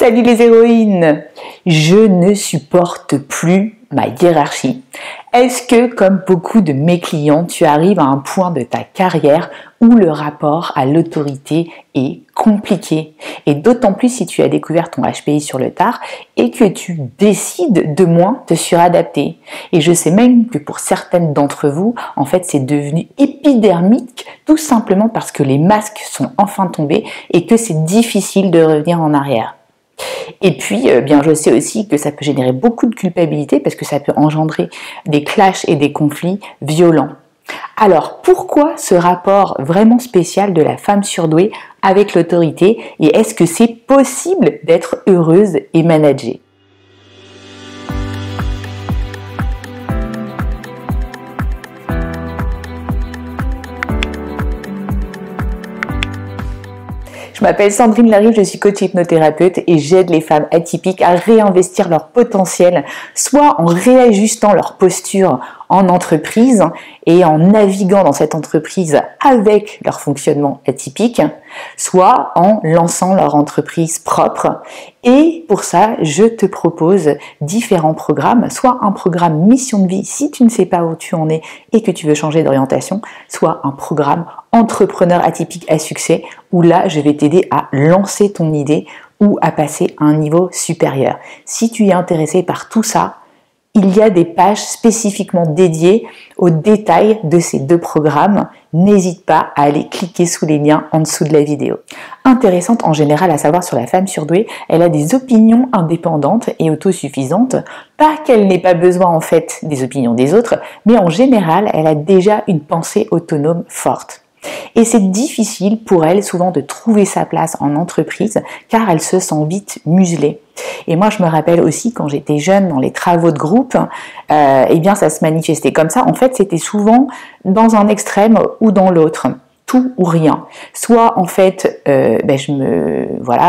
Salut les héroïnes! Je ne supporte plus ma hiérarchie. Est-ce que, comme beaucoup de mes clients, tu arrives à un point de ta carrière où le rapport à l'autorité est compliqué? Et d'autant plus si tu as découvert ton HPI sur le tard et que tu décides de moins te suradapter. Et je sais même que pour certaines d'entre vous, en fait, c'est devenu épidermique tout simplement parce que les masques sont enfin tombés et que c'est difficile de revenir en arrière. Et puis, bien, je sais aussi que ça peut générer beaucoup de culpabilité parce que ça peut engendrer des clashs et des conflits violents. Alors, pourquoi ce rapport vraiment spécial de la femme surdouée avec l'autorité et est-ce que c'est possible d'être heureuse et managée ? Je m'appelle Sandrine Larive, je suis coach hypnothérapeute et j'aide les femmes atypiques à réinvestir leur potentiel, soit en réajustant leur posture en entreprise et en naviguant dans cette entreprise avec leur fonctionnement atypique, soit en lançant leur entreprise propre. Et pour ça, je te propose différents programmes, soit un programme mission de vie si tu ne sais pas où tu en es et que tu veux changer d'orientation, soit un programme entrepreneur atypique à succès où là, je vais t'aider à lancer ton idée ou à passer à un niveau supérieur. Si tu es intéressé par tout ça, il y a des pages spécifiquement dédiées aux détails de ces deux programmes. N'hésite pas à aller cliquer sous les liens en dessous de la vidéo. Intéressante en général à savoir sur la femme surdouée, elle a des opinions indépendantes et autosuffisantes. Pas qu'elle n'ait pas besoin en fait des opinions des autres, mais en général, elle a déjà une pensée autonome forte. Et c'est difficile pour elle souvent de trouver sa place en entreprise car elle se sent vite muselée. Et moi je me rappelle aussi quand j'étais jeune dans les travaux de groupe, eh bien ça se manifestait comme ça. En fait c'était souvent dans un extrême ou dans l'autre. Tout ou rien. Soit en fait,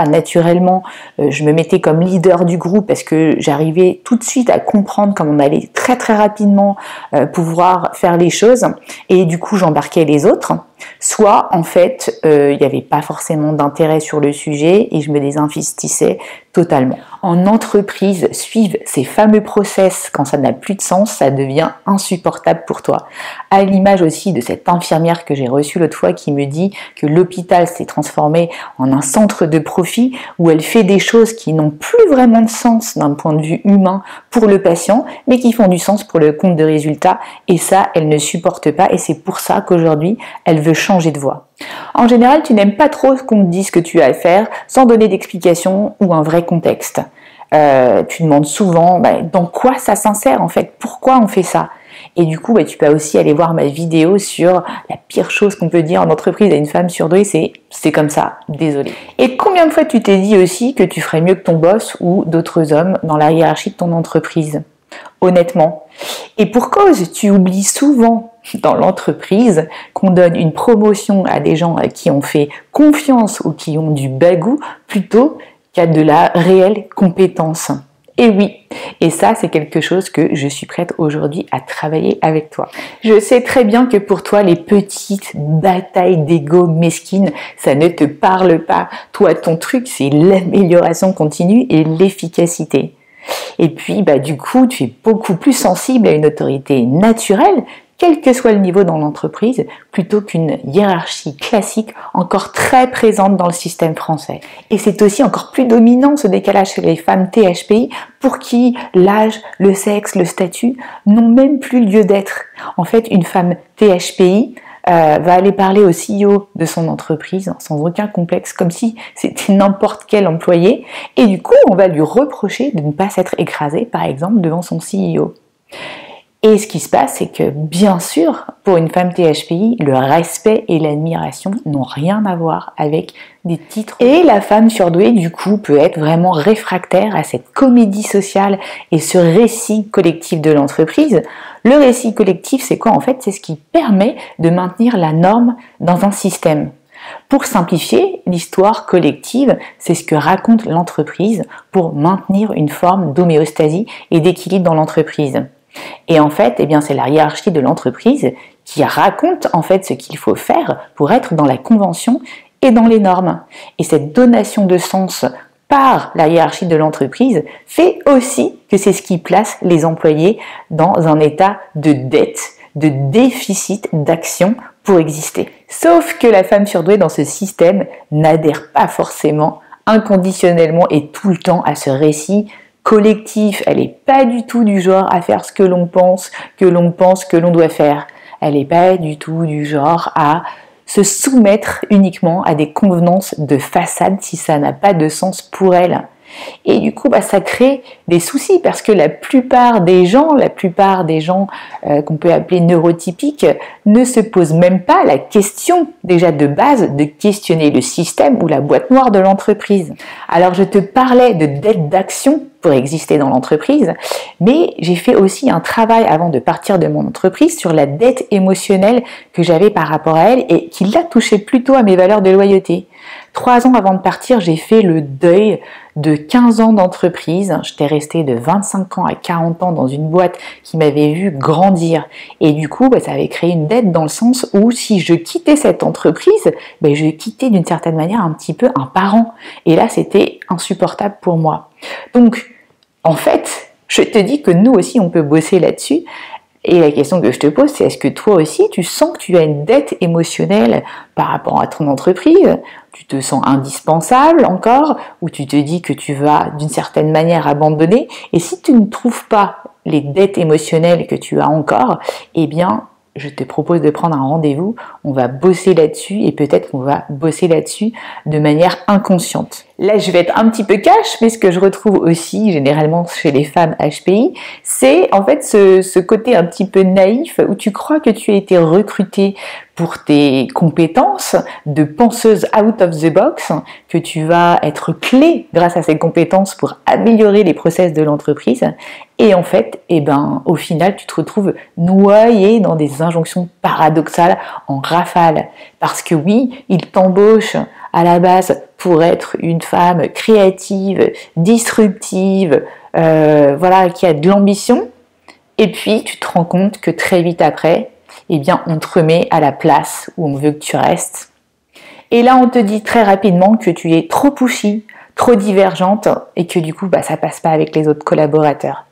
naturellement, je me mettais comme leader du groupe parce que j'arrivais tout de suite à comprendre comment on allait très très rapidement pouvoir faire les choses et du coup j'embarquais les autres. Soit en fait, il n'y avait pas forcément d'intérêt sur le sujet et je me désinvestissais totalement. En entreprise, suivre ces fameux process quand ça n'a plus de sens, ça devient insupportable pour toi. À l'image aussi de cette infirmière que j'ai reçue l'autre fois qui me dit que l'hôpital s'est transformé en un centre de profit où elle fait des choses qui n'ont plus vraiment de sens d'un point de vue humain pour le patient, mais qui font du sens pour le compte de résultat. Et ça, elle ne supporte pas et c'est pour ça qu'aujourd'hui, elle veut changer de voie. En général, tu n'aimes pas trop qu'on te dise ce que tu as à faire sans donner d'explication ou un vrai contexte. Tu demandes souvent dans quoi ça s'insère en fait, pourquoi on fait ça. Et du coup, tu peux aussi aller voir ma vidéo sur la pire chose qu'on peut dire en entreprise à une femme surdouée, c'est comme ça, désolé. Et combien de fois tu t'es dit aussi que tu ferais mieux que ton boss ou d'autres hommes dans la hiérarchie de ton entreprise? Honnêtement. Et pour cause, tu oublies souvent dans l'entreprise qu'on donne une promotion à des gens à qui on fait confiance ou qui ont du bagou plutôt qu'à de la réelle compétence. Et oui, et ça c'est quelque chose que je suis prête aujourd'hui à travailler avec toi. Je sais très bien que pour toi les petites batailles d'ego mesquines, ça ne te parle pas. Toi ton truc c'est l'amélioration continue et l'efficacité. Et puis du coup tu es beaucoup plus sensible à une autorité naturelle quel que soit le niveau dans l'entreprise, plutôt qu'une hiérarchie classique encore très présente dans le système français. Et c'est aussi encore plus dominant ce décalage chez les femmes THPI pour qui l'âge, le sexe, le statut n'ont même plus lieu d'être. En fait, une femme THPI va aller parler au CEO de son entreprise sans aucun complexe, comme si c'était n'importe quel employé, et du coup, on va lui reprocher de ne pas s'être écrasée, par exemple, devant son CEO. Et ce qui se passe, c'est que bien sûr, pour une femme THPI, le respect et l'admiration n'ont rien à voir avec des titres. Et la femme surdouée, du coup, peut être vraiment réfractaire à cette comédie sociale et ce récit collectif de l'entreprise. Le récit collectif, c'est quoi en fait? C'est ce qui permet de maintenir la norme dans un système. Pour simplifier, l'histoire collective, c'est ce que raconte l'entreprise pour maintenir une forme d'homéostasie et d'équilibre dans l'entreprise. Et en fait, c'est la hiérarchie de l'entreprise qui raconte en fait ce qu'il faut faire pour être dans la convention et dans les normes. Et cette donation de sens par la hiérarchie de l'entreprise fait aussi que c'est ce qui place les employés dans un état de dette, de déficit d'action pour exister. Sauf que la femme surdouée dans ce système n'adhère pas forcément inconditionnellement et tout le temps à ce récit collectif. Elle n'est pas du tout du genre à faire ce que l'on pense que l'on doit faire. Elle n'est pas du tout du genre à se soumettre uniquement à des convenances de façade si ça n'a pas de sens pour elle. Et du coup, ça crée des soucis parce que la plupart des gens qu'on peut appeler neurotypiques ne se posent même pas la question déjà de base de questionner le système ou la boîte noire de l'entreprise. Alors je te parlais de dette d'action pour exister dans l'entreprise, mais j'ai fait aussi un travail avant de partir de mon entreprise sur la dette émotionnelle que j'avais par rapport à elle et qui l'a touchée plutôt à mes valeurs de loyauté. 3 ans avant de partir, j'ai fait le deuil de 15 ans d'entreprise. J'étais restée de 25 ans à 40 ans dans une boîte qui m'avait vu grandir. Et du coup, ça avait créé une dette dans le sens où si je quittais cette entreprise, je quittais d'une certaine manière un petit peu un parent. Et là, c'était insupportable pour moi. Donc, en fait, je te dis que nous aussi, on peut bosser là-dessus. Et la question que je te pose, c'est est-ce que toi aussi, tu sens que tu as une dette émotionnelle par rapport à ton entreprise? Tu te sens indispensable encore? Ou tu te dis que tu vas d'une certaine manière abandonner? Et si tu ne trouves pas les dettes émotionnelles que tu as encore, eh bien, je te propose de prendre un rendez-vous, on va bosser là-dessus et peut-être qu'on va bosser là-dessus de manière inconsciente. Là, je vais être un petit peu cash, mais ce que je retrouve aussi généralement chez les femmes HPI, c'est en fait ce côté un petit peu naïf où tu crois que tu as été recrutée pour tes compétences de penseuse out of the box, que tu vas être clé grâce à ces compétences pour améliorer les process de l'entreprise. Et en fait, au final, tu te retrouves noyé dans des injonctions paradoxales en rafale. Parce que oui, ils t'embauchent à la base pour être une femme créative, disruptive, qui a de l'ambition. Et puis, tu te rends compte que très vite après, on te remet à la place où on veut que tu restes. Et là, on te dit très rapidement que tu es trop pushy, trop divergente et que du coup, ça passe pas avec les autres collaborateurs.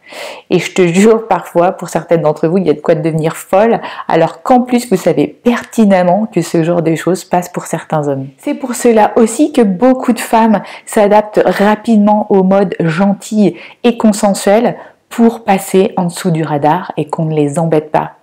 Et je te jure, parfois, pour certaines d'entre vous, il y a de quoi devenir folle, alors qu'en plus, vous savez pertinemment que ce genre de choses passe pour certains hommes. C'est pour cela aussi que beaucoup de femmes s'adaptent rapidement au mode gentil et consensuel pour passer en dessous du radar et qu'on ne les embête pas.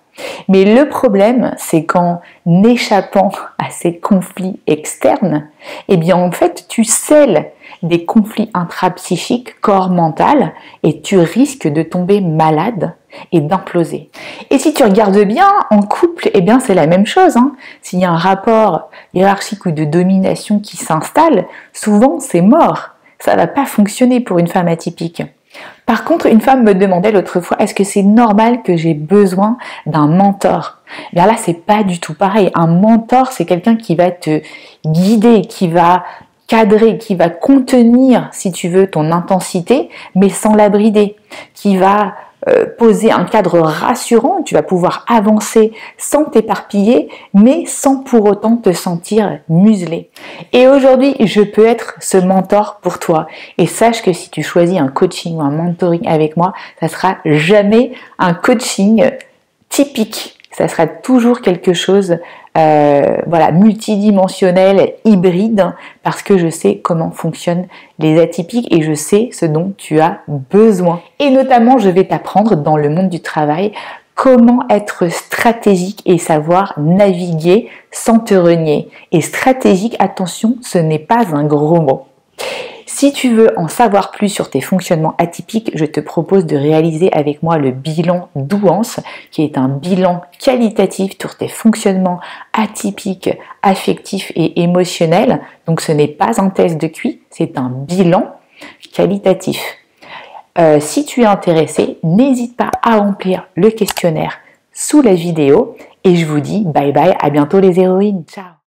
Mais le problème, c'est qu'en échappant à ces conflits externes, en fait, tu scelles des conflits intrapsychiques, corps-mental, et tu risques de tomber malade et d'imploser. Et si tu regardes bien, en couple, c'est la même chose. S'il y a un rapport hiérarchique ou de domination qui s'installe, souvent c'est mort. Ça ne va pas fonctionner pour une femme atypique. Par contre, une femme me demandait l'autre fois, est-ce que c'est normal que j'ai besoin d'un mentor? Là, c'est pas du tout pareil. Un mentor, c'est quelqu'un qui va te guider, qui va cadrer, qui va contenir, si tu veux, ton intensité, mais sans la brider, qui va poser un cadre rassurant, tu vas pouvoir avancer sans t'éparpiller, mais sans pour autant te sentir muselé. Et aujourd'hui, je peux être ce mentor pour toi. Et sache que si tu choisis un coaching ou un mentoring avec moi, ça sera jamais un coaching typique. Ça sera toujours quelque chose multidimensionnel, hybride, parce que je sais comment fonctionnent les atypiques et je sais ce dont tu as besoin. Et notamment, je vais t'apprendre dans le monde du travail comment être stratégique et savoir naviguer sans te renier. Et stratégique, attention, ce n'est pas un gros mot. Si tu veux en savoir plus sur tes fonctionnements atypiques, je te propose de réaliser avec moi le bilan Douance, qui est un bilan qualitatif sur tes fonctionnements atypiques, affectifs et émotionnels. Donc ce n'est pas un test de QI, c'est un bilan qualitatif. Si tu es intéressé, n'hésite pas à remplir le questionnaire sous la vidéo et je vous dis bye bye, à bientôt les héroïnes, ciao.